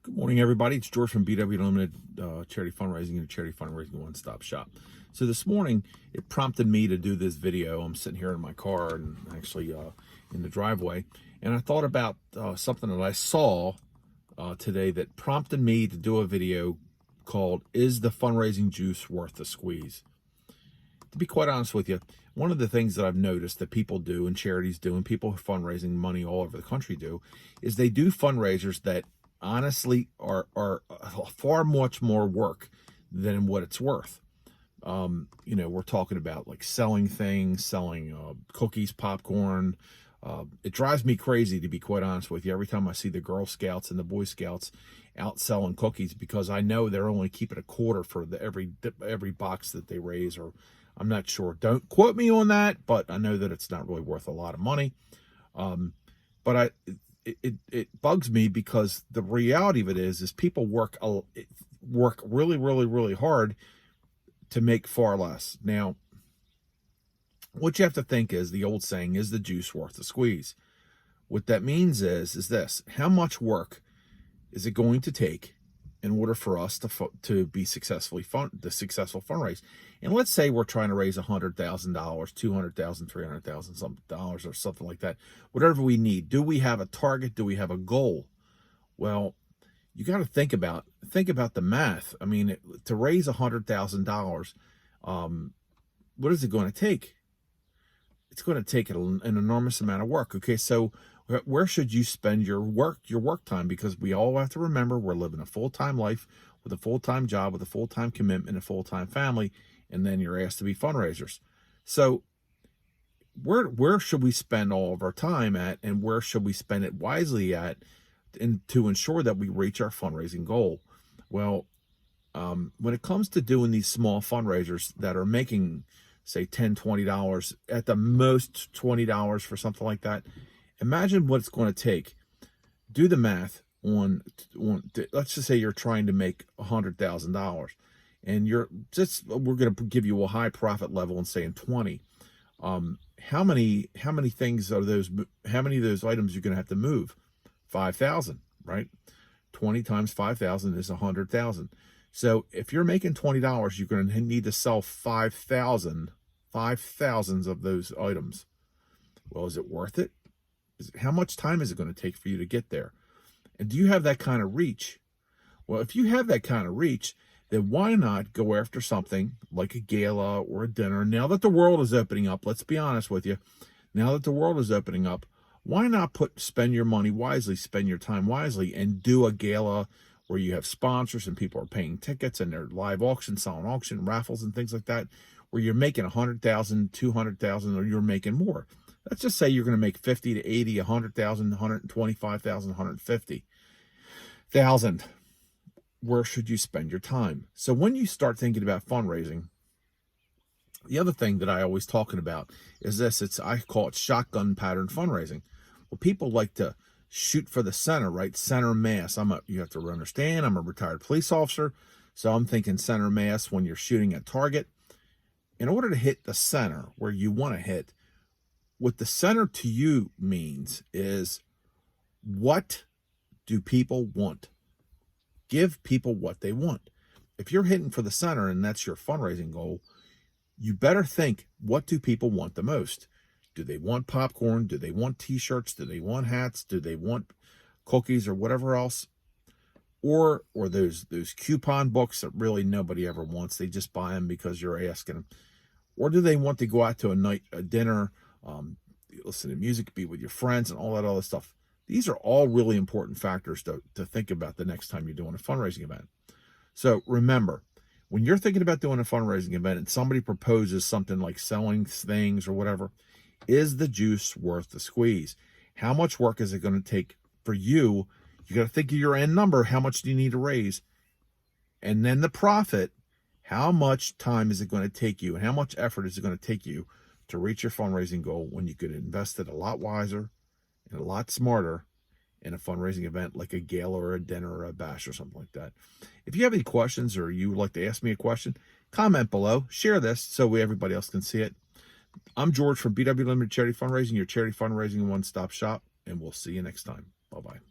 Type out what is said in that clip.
Good morning, everybody. It's George from BW Limited Charity Fundraising and Charity Fundraising One-Stop Shop. So this morning, it prompted me to do this video. I'm sitting here in my car and actually in the driveway, and I thought about something that I saw today that prompted me to do a video called, "Is the fundraising juice worth the squeeze?" To be quite honest with you, one of the things that I've noticed that people do and charities do and people fundraising money all over the country do is they do fundraisers that honestly are far much more work than what it's worth. We're talking about like selling things, selling cookies, popcorn. It drives me crazy, to be quite honest with you, every time I see the Girl Scouts and the Boy Scouts out selling cookies, because I know they're only keeping a quarter for every box that they raise, or I'm not sure. Don't quote me on that, but I know that it's not really worth a lot of money. But it bugs me, because the reality of it is people work really, really, really hard to make far less. Now, what you have to think is, the old saying, is the juice worth the squeeze? What that means is this: how much work is it going to take in order for us to be successful fundraise? And let's say we're trying to raise $100,000, $200,000, $300,000 some dollars, or something like that. Whatever we need. Do we have a target? Do we have a goal? Well, you got to think about the math. I mean, to raise $100,000, what is it going to take? It's going to take an enormous amount of work. Okay, so where should you spend your work time? Because we all have to remember, we're living a full-time life with a full-time job, with a full-time commitment, a full-time family, and then you're asked to be fundraisers. So where should we spend all of our time at, and where should we spend it wisely at, and to ensure that we reach our fundraising goal? Well, when it comes to doing these small fundraisers that are making, say, $10, $20, at the most $20 for something like that, imagine what it's going to take. Do the math on let's just say you're trying to make $100,000, and we're going to give you a high profit level and saying 20. How many things are those? How many of those items you're going to have to move? 5,000, right? 20 times 5,000 is 100,000. So if you're making $20, you're going to need to sell 5,000 of those items. Well, is it worth it? How much time is it going to take for you to get there? And do you have that kind of reach? Well, if you have that kind of reach, then why not go after something like a gala or a dinner? Now that the world is opening up, let's be honest with you, now that the world is opening up, why not spend your money wisely, spend your time wisely, and do a gala where you have sponsors and people are paying tickets, and they're live auctions, silent auction, raffles, and things like that, where you're making 100,000, 200,000, or you're making more. Let's just say you're going to make 50 to 80, 100,000, 125,000, 150,000. Where should you spend your time? So when you start thinking about fundraising, the other thing that I always talking about is this. I call it shotgun pattern fundraising. Well, people like to shoot for the center, right? Center mass. You have to understand, I'm a retired police officer, so I'm thinking center mass when you're shooting a target. In order to hit the center where you want to hit, what the center to you means is, what do people want? Give people what they want. If you're hitting for the center and that's your fundraising goal, you better think, what do people want the most? Do they want popcorn? Do they want t-shirts? Do they want hats? Do they want cookies or whatever else? Or those coupon books that really nobody ever wants. They just buy them because you're asking them. Or do they want to go out to a dinner, listen to music, be with your friends, and all that other stuff? These are all really important factors to think about the next time you're doing a fundraising event. So remember, when you're thinking about doing a fundraising event and somebody proposes something like selling things or whatever, is the juice worth the squeeze? How much work is it going to take for you? You got to think of your end number. How much do you need to raise? And then the profit. How much time is it going to take you, and how much effort is it going to take you to reach your fundraising goal, when you could invest it a lot wiser and a lot smarter in a fundraising event like a gala or a dinner or a bash or something like that? If you have any questions, or you would like to ask me a question, comment below. Share this so everybody else can see it. I'm George from BW Limited Charity Fundraising, your charity fundraising one-stop shop, and we'll see you next time. Bye-bye.